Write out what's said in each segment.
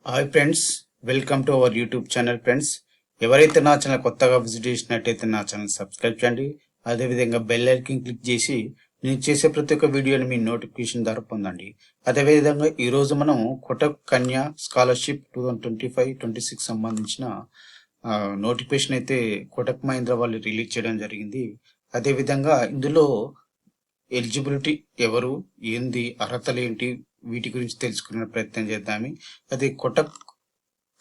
Hi friends, welcome to our YouTube channel. Friends, ఎవరైతే నా channel కొత్తగా విజిట్ చేసినట్టయితే నా ఛానల్ సబ్స్క్రైబ్ చేయండి. అదేవిధంగా బెల్ ఐకాన్ క్లిక్ చేసి నేను చేసే ప్రతి ఒక్క వీడియోని మీ నోటిఫికేషన్ ద్వారా పొందండి. అదేవిధంగా ఈరోజు మనం కోటక్ కన్యా స్కాలర్షిప్ 2025-26 సంబంధించిన నోటిఫికేషన్ అయితే కోటక్ మహీంద్రా వాళ్ళు రిలీజ్ చేయడం జరిగింది. అదేవిధంగా ఇందులో ఎలిజిబిలిటీ ఎవరు, ఏంది, అర్హతలు ఏంటి, వీటి గురించి తెలుసుకునే ప్రయత్నం చేద్దాము. అది కోటక్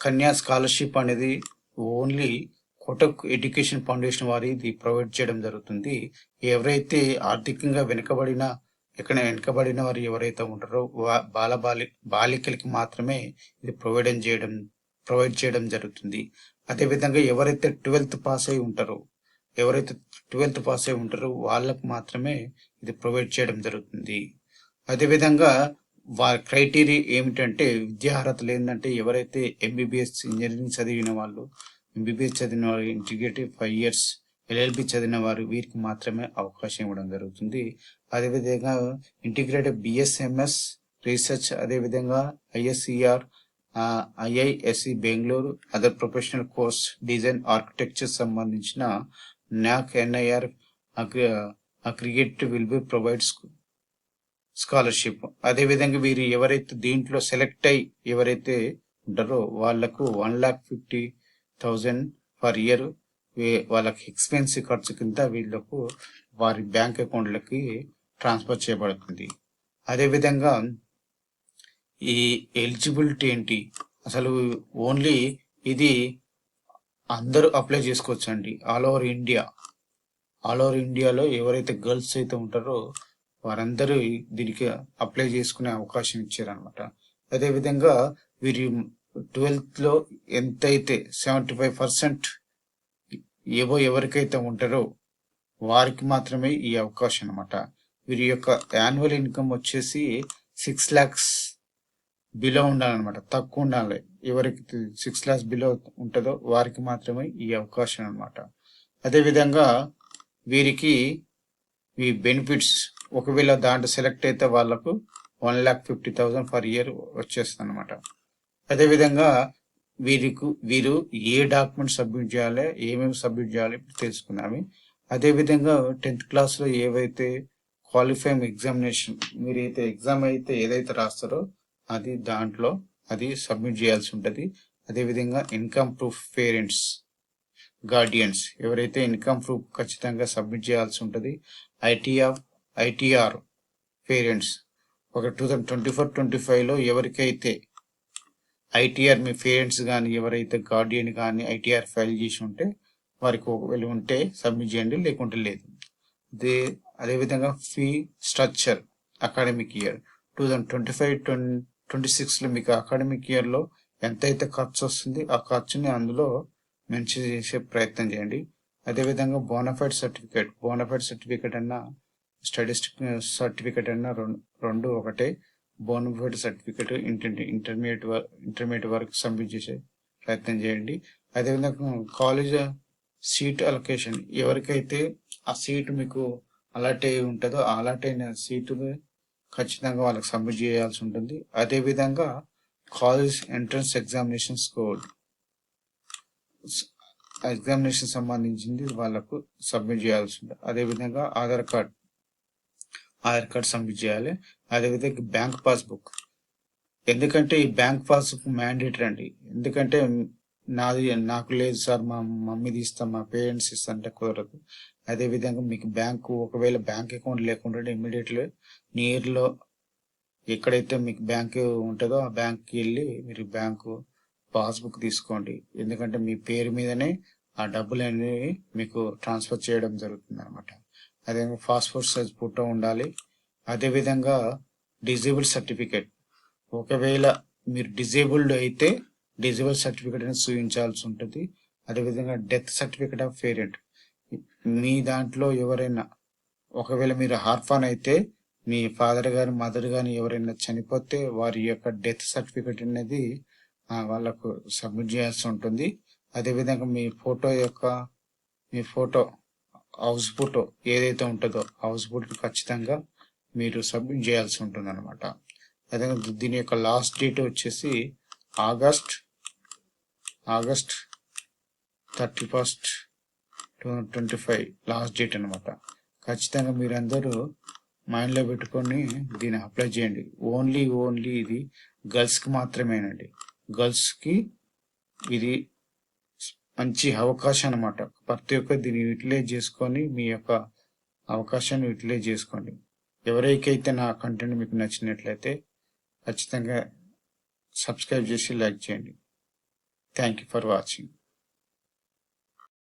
కన్యా స్కాలర్షిప్ అనేది ఓన్లీ కోటక్ ఎడ్యుకేషన్ ఫౌండేషన్ వారి ఇది ప్రొవైడ్ చేయడం జరుగుతుంది. ఎవరైతే ఆర్థికంగా వెనుకబడిన వారు ఎవరైతే ఉంటారో బాలికలకి మాత్రమే ఇది ప్రొవైడ్ చేయడం జరుగుతుంది. అదేవిధంగా ఎవరైతే 12th పాస్ అయి ఉంటారో వాళ్ళకు మాత్రమే ఇది ప్రొవైడ్ చేయడం జరుగుతుంది. అదేవిధంగా వారి క్రైటీరియా ఏమిటంటే, విద్యా అర్హతలు ఏంటంటే, ఎవరైతే ఎంబీబీఎస్ ఇంజనీరింగ్ చదివిన వాళ్ళు, ఇంటిగ్రేటెడ్ 5 years LLB చదివిన వారు, వీరికి మాత్రమే అవకాశం ఇవ్వడం జరుగుతుంది. అదేవిధంగా ఇంటిగ్రేటెడ్ BSMS రీసెర్చ్, అదేవిధంగా ISER, IISc Bengaluru, other professional course, design, architecture సంబంధించిన NAC NIR aggregate will be provide scholarship. అదేవిధంగా వీరు ఎవరైతే దీంట్లో సెలెక్ట్ అయ్యి ఎవరైతే ఉంటారో వాళ్లకు 1,50,000 పర్ ఇయర్ వాళ్ళకి ఎక్స్పెన్స్ ఖర్చు కింద వీళ్ళకు వారి బ్యాంక్ అకౌంట్లకి ట్రాన్స్ఫర్ చేయబడుతుంది. అదేవిధంగా ఈ ఎలిజిబిలిటీ ఏంటి, అసలు ఓన్లీ ఇది అందరూ అప్లై చేసుకోవచ్చు అండి. ఆల్ ఓవర్ ఇండియాలో ఎవరైతే గర్ల్స్ అయితే ఉంటారో వారందరూ దీనికి అప్లై చేసుకునే అవకాశం ఇచ్చారనమాట. అదేవిధంగా వీరి 12th లో ఎంతైతే 75% ఎవరికైతే ఉంటారో వారికి మాత్రమే ఈ అవకాశం అనమాట. వీరి యొక్క యాన్యువల్ ఇన్కమ్ వచ్చేసి 6 lakhs బిలో ఉండాలన్నమాట, తక్కువ ఉండాలి. ఎవరికి 6 lakhs బిలో ఉంటుందో వారికి మాత్రమే ఈ అవకాశం అనమాట. అదేవిధంగా వీరికి ఈ బెనిఫిట్స్, ఒకవేళ దాంట్లో సెలెక్ట్ అయితే వాళ్ళకు 1,50,000 పర్ ఇయర్ వచ్చేస్తుంది అనమాట. అదేవిధంగా వీరు ఏ డాక్యుమెంట్ సబ్మిట్ చేయాలి, ఏమేమి సబ్మిట్ చేయాలి ఇప్పుడు తెలుసుకున్నాము. అదేవిధంగా 10th క్లాస్లో ఏవైతే క్వాలిఫైయింగ్ ఎగ్జామినేషన్, మీరైతే ఎగ్జామ్ అయితే ఏదైతే రాస్తారో దాంట్లో అది సబ్మిట్ చేయాల్సి ఉంటుంది. అదేవిధంగా ఇన్కమ్ ప్రూఫ్, పేరెంట్స్, గార్డియన్స్ ఎవరైతే ఇన్కమ్ ప్రూఫ్ ఖచ్చితంగా సబ్మిట్ చేయాల్సి ఉంటుంది. ITR పేరెంట్స్ ఒక 2024-25లో ఎవరికైతే ITR మీ పేరెంట్స్ కానీ ఎవరైతే గార్డియన్ కానీ ITR ఫైల్ చేసి ఉంటే వారికి ఒకవేళ ఉంటే సబ్మిట్ చేయండి, లేకుంటే లేదు. అదేవిధంగా ఫీ స్ట్రక్చర్, అకాడమిక్ ఇయర్ 2025-26లో మీకు అకాడమిక్ ఇయర్లో ఎంతైతే ఖర్చు వస్తుంది ఆ ఖర్చుని అందులో మెన్షన్ చేసే ప్రయత్నం చేయండి. అదేవిధంగా బోనఫైడ్ సర్టిఫికేట్ అన్న స్టాటిస్టిక్ సర్టిఫికేట్ అన్న రెండు ఒకటే. బోనఫైడ్ సర్టిఫికేట్ ఇంటర్మీడియట్ వరకు సబ్మిట్ చేసే ప్రయత్నం చేయండి. అదేవిధంగా కాలేజ్ సీట్ అలొకేషన్, ఎవరికైతే ఆ సీటు మీకు అలాట్ అయి ఉంటుందో ఆ అలాట్ అయిన సీటు ఖచ్చితంగా వాళ్ళకి సబ్మిట్ చేయాల్సి ఉంటుంది. అదేవిధంగా college entrance examinations code, examination సంబంధించింది వాళ్ళకు సబ్మిట్ చేయాల్సి ఉంటుంది. అదేవిధంగా ఆధార్ కార్డ్ సబ్మిట్ చేయాలి. అదేవిధంగా బ్యాంక్ పాస్బుక్, ఎందుకంటే ఈ బ్యాంక్ పాస్బుక్ మ్యాండేటరీ అండి. ఎందుకంటే నాకు లేదు సార్, మా మమ్మీది ఇస్తాం, మా పేరెంట్స్ ఇస్తాం అంటే కుదరదు. అదేవిధంగా మీకు ఒకవేళ బ్యాంక్ అకౌంట్ లేకుండా ఇమ్మీడియట్లీ నియర్లో ఎక్కడైతే మీకు బ్యాంక్ ఉంటుందో ఆ బ్యాంక్కి వెళ్ళి మీరు బ్యాంకు పాస్బుక్ తీసుకోండి. ఎందుకంటే మీ పేరు మీదనే ఆ డబ్బులు అనేవి మీకు ట్రాన్స్ఫర్ చేయడం జరుగుతుంది అనమాట. అదేవిధంగా పాస్పోర్ట్ సైజ్ ఫోటో ఉండాలి. అదేవిధంగా డిజేబుల్ సర్టిఫికేట్, ఒకవేళ మీరు డిజేబుల్డ్ అయితే డిజేబుల్ సర్టిఫికేట్ అనేది చూపించాల్సి ఉంటుంది. అదేవిధంగా డెత్ సర్టిఫికేట్ ఆఫ్ పేరెంట్, మీ దాంట్లో ఎవరైనా ఒకవేళ మీరు ఆర్ఫాన్ అయితే మీ ఫాదర్ గాని మదర్ గాని ఎవరైనా చనిపోతే వారి యొక్క డెత్ సర్టిఫికేట్ అనేది వాళ్ళకు సబ్మిట్ చేయాల్సి ఉంటుంది. అదేవిధంగా మీ ఫోటో హౌస్ ఫోటో ఏదైతే ఉంటుందో హౌస్ ఫోటో ఖచ్చితంగా మీరు సబ్మిట్ చేయాల్సి ఉంటుంది అనమాట. అదేవిధంగా దీని యొక్క లాస్ట్ డేట్ వచ్చేసి ఆగస్ట్ 31st 2025 లాస్ట్ డేట్ అనమాట. ఖచ్చితంగా మీరందరూ మైండ్లో పెట్టుకొని దీన్ని అప్లై చేయండి. ఓన్లీ ఇది గర్ల్స్కి మాత్రమేనండి. గర్ల్స్కి ఇది మంచి అవకాశం అనమాట. ప్రతి ఒక్క దీన్ని యూటిలైజ్ చేసుకొని మీ యొక్క అవకాశాన్ని యూటిలైజ్ చేసుకోండి. ఎవరికైతే నా కంటెంట్ మీకు నచ్చినట్లయితే ఖచ్చితంగా సబ్స్క్రైబ్ చేసి లైక్ చేయండి. Thank you for watching.